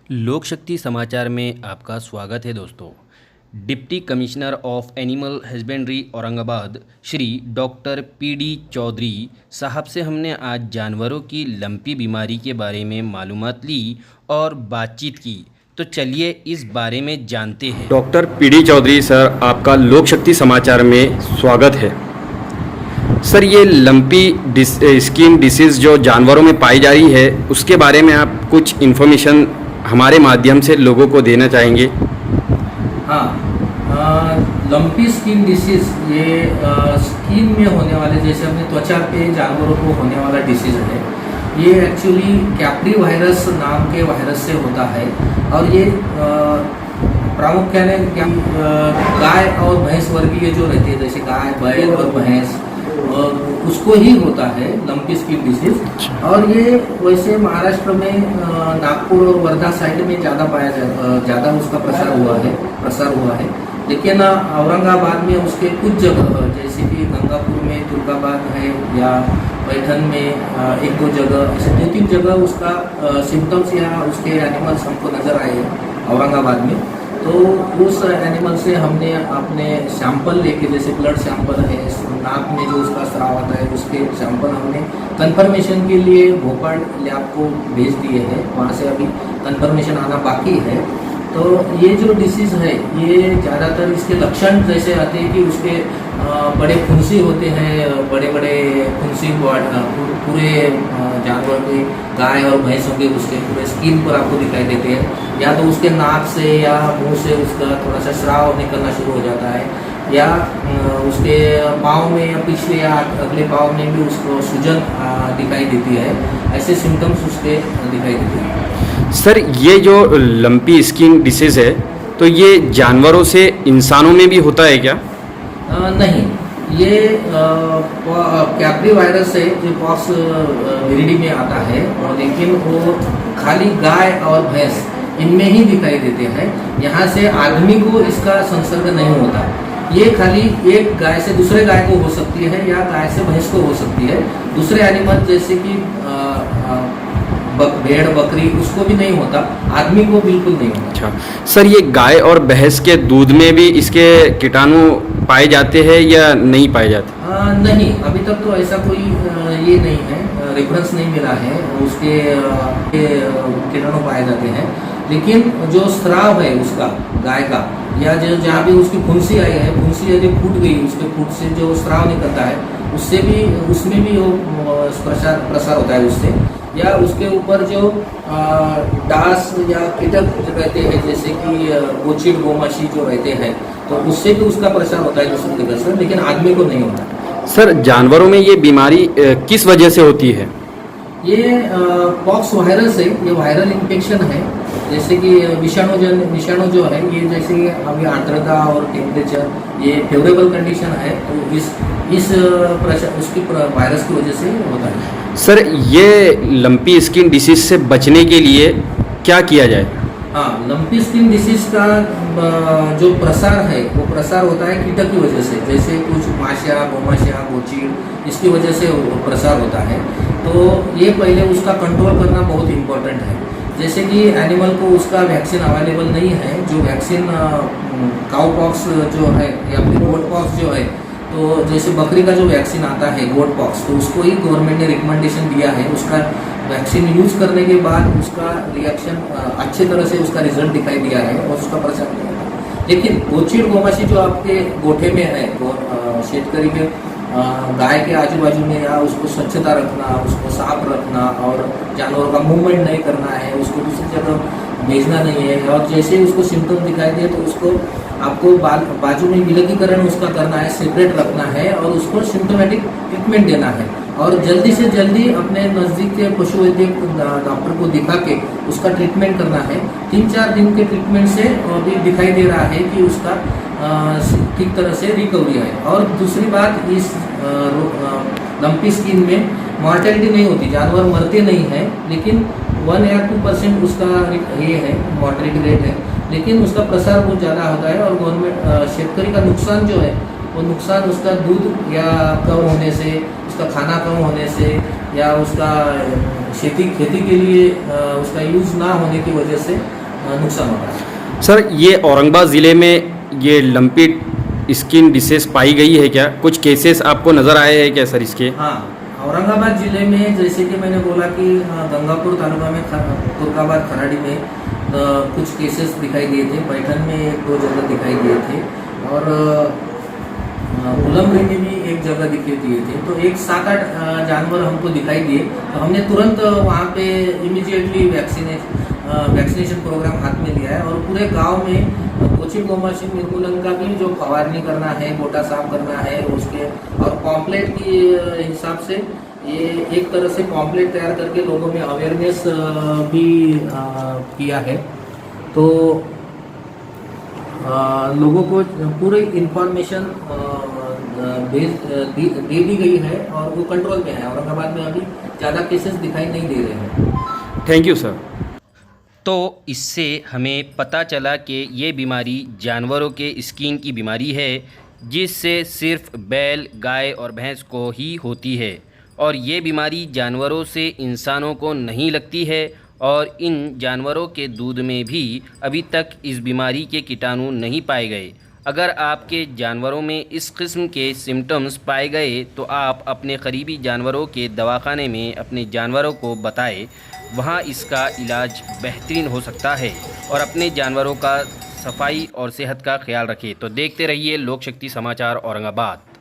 लोक शक्ति समाचार में आपका स्वागत है दोस्तों। Deputy commissioner of animal husbandry Aurangabad Shri doctor PD Chaudhary साहब से हमने आज जानवरों की लंपी बीमारी के बारे में मालूमात ली और बातचीत की। तो चलिए इस बारे में जानते हैं। डॉक्टर पीडी चौधरी सर, आपका लोक शक्ति समाचार में स्वागत है। सर, ये लंपी स्किन डिसीज़ जो जानवरों में पाई जा रही है उसके बारे में आप कुछ इन्फॉर्मेशन हमारे माध्यम से लोगों को देना चाहेंगे? हाँ, लंपी स्किन डिसीज़ ये स्किन में होने वाले, जैसे अपने त्वचा पे जानवरों को होने वाला डिसीज़ है। ये एक्चुअली कैप्री वायरस नाम के वायरस से होता है और ये प्रामुख्याने गाय और भैंस वर्गीय जो रहती है, जैसे गाय, बैल और भैंस, उसको ही होता है लंपी स्किन डिसीज। और ये वैसे महाराष्ट्र में नागपुर और वर्धा साइड में ज़्यादा उसका प्रसार हुआ है। लेकिन औरंगाबाद में उसके कुछ जगह, जैसे कि गंगापुर में तुर्काबाद है या पैठन में एक दो जगह, ऐसे 2-3 जगह उसका सिम्टम्स या उसके एनिमल्स हमको नज़र आए हैं औरंगाबाद में। तो उस एनिमल से हमने अपने सैंपल लेके, जैसे ब्लड सैंपल है, नाक में जो उसका स्राव आता है उसके सैंपल हमने कंफर्मेशन के लिए भोपाल लैब को भेज दिए हैं। वहाँ से अभी कंफर्मेशन आना बाकी है। तो ये जो डिसीज़ है ये ज़्यादातर इसके लक्षण जैसे आते हैं कि उसके बड़े फुंसी होते हैं, बड़े बड़े फुंसी पूरे जानवर के, गाय और भैंसों के उसके पूरे स्किन पर आपको दिखाई देते हैं। या तो उसके नाक से या मुंह से उसका थोड़ा सा स्राव निकलना शुरू हो जाता है, या उसके पाँव में या पिछले या अगले पाँव में भी उसको सूजन दिखाई देती है। ऐसे सिम्टम्स उसके दिखाई देते हैं। सर, ये जो लंपी स्किन डिसीज़ है तो ये जानवरों से इंसानों में भी होता है क्या? नहीं, ये कैप्री वायरस है जो पॉक्स विरिडी में आता है, और लेकिन वो खाली गाय और भैंस इनमें ही दिखाई देते हैं। यहाँ से आदमी को इसका संसर्ग नहीं होता। ये खाली एक गाय से दूसरे गाय को हो सकती है या गाय से भैंस को हो सकती है। दूसरे एनिमल जैसे कि भेड़, बकरी, उसको भी नहीं होता, आदमी को बिल्कुल नहीं होता। अच्छा सर, ये गाय और भैंस के दूध में भी इसके कीटाणु पाए जाते हैं या नहीं पाए जाते? नहीं, अभी तक तो ऐसा कोई ये नहीं है, रेफरेंस नहीं मिला है उसके कीटाणु पाए जाते हैं। लेकिन जो स्राव है उसका, गाय का, या जो जहाँ भी उसकी फुंसी आई है, फुंसी यदि फूट गई, उसके फूट से जो स्राव निकलता है उसमें भी वो प्रसार होता है उससे। या उसके ऊपर जो डास या कीटक जो रहते हैं, जैसे कि गोचिड, गोमाशी जो रहते हैं, तो उससे भी उसका प्रसार होता है दूसरी जगह से, लेकिन आदमी को नहीं होता। सर, जानवरों में ये बीमारी किस वजह से होती है? ये पॉक्स वायरस है, ये वायरल इन्फेक्शन है। जैसे कि विषाणु जो है, ये जैसे अभी आर्द्रता और टेम्परेचर ये फेवरेबल कंडीशन है, तो उसकी वायरस की वजह से होता है। सर, ये लंपी स्किन डिसीज से बचने के लिए क्या किया जाए? हाँ, लंपी स्किन डिसीज का जो प्रसार है वो प्रसार होता है कीटक की वजह से, जैसे कुछ माशिया, गोमाशिया, गोचीड, इसकी वजह से प्रसार होता है। तो ये पहले उसका कंट्रोल करना बहुत इम्पोर्टेंट है। जैसे कि एनिमल को उसका वैक्सीन अवेलेबल नहीं है, जो वैक्सीन काउ पॉक्स जो है या फिर गोट पॉक्स जो है, तो जैसे बकरी का जो वैक्सीन आता है गोट पॉक्स, तो उसको ही गवर्नमेंट ने रिकमेंडेशन दिया है। उसका वैक्सीन यूज़ करने के बाद उसका रिएक्शन अच्छे तरह से उसका रिजल्ट दिखाई दिया है और उसका प्रचार किया है। लेकिन गोचिड, गोमाशी जो आपके गोठे में है, शेतकरी के गाय के आजू बाजू में, या उसको स्वच्छता रखना, उसको साफ रखना, और जानवरों का मूवमेंट नहीं करना है, उसको दूसरी जगह भेजना नहीं है। और जैसे ही उसको सिम्टम दिखाई दे तो उसको आपको बाजू में विलगीकरण उसका करना है, सेपरेट रखना है और उसको सिम्टोमेटिक ट्रीटमेंट देना है। और जल्दी से जल्दी अपने नज़दीक के पशु वैद्य डॉक्टर को दिखा के उसका ट्रीटमेंट करना है। 3-4 दिन के ट्रीटमेंट से अभी दिखाई दे रहा है कि उसका ठीक तरह से रिकवरी है। और दूसरी बात, इस लंपी स्किन में मॉर्टेलिटी नहीं होती, जानवर मरते नहीं हैं, लेकिन 1 या 2% उसका ये है, मॉर्टेलिटी रेट है, लेकिन उसका प्रसार बहुत ज़्यादा होता है। और गवर्नमेंट शेतकरी का नुकसान जो है, वो नुकसान उसका दूध या कम होने से, उसका खाना कम होने से या उसका खेती के लिए उसका यूज़ ना होने की वजह से नुकसान होता है। सर ये औरंगाबाद ज़िले में ये लंपी स्किन डिसीज पाई गई है क्या? कुछ केसेस आपको नज़र आए हैं क्या सर इसके? हाँ, औरंगाबाद ज़िले में जैसे कि मैंने बोला कि गंगापुर तालुका में तुर्काबाद खराड़ी में कुछ केसेस दिखाई दिए थे, पैठन में 1-2 जगह दिखाई दिए थे और उलमरी में भी एक जगह दिखाई दिए थे। तो एक 7-8 जानवर हमको दिखाई दिए, तो हमने तुरंत वहाँ पे इमीडिएटली वैक्सीनेशन प्रोग्राम हाथ में लिया है और पूरे गांव में कोचिंग गोमाशी निर्मूलन का भी जो फवारनी करना है, गोटा साफ करना है उसके, और पॉम्पलेट की हिसाब से ये एक तरह से पॉम्पलेट तैयार करके लोगों में अवेयरनेस भी किया है। तो लोगों को पूरी इंफॉर्मेशन दे दी गई है और वो कंट्रोल में है। औरंगाबाद में अभी ज़्यादा केसेस दिखाई नहीं दे रहे हैं। Thank you sir. तो इससे हमें पता चला कि ये बीमारी जानवरों के स्किन की बीमारी है, जिससे सिर्फ बैल, गाय और भैंस को ही होती है और ये बीमारी जानवरों से इंसानों को नहीं लगती है और इन जानवरों के दूध में भी अभी तक इस बीमारी के कीटाणु नहीं पाए गए। अगर आपके जानवरों में इस किस्म के सिम्टम्स पाए गए तो आप अपने करीबी जानवरों के दवाखाने में अपने जानवरों को बताएं, वहाँ इसका इलाज बेहतरीन हो सकता है और अपने जानवरों का सफाई और सेहत का ख्याल रखें। तो देखते रहिए लोक शक्ति समाचार औरंगाबाद।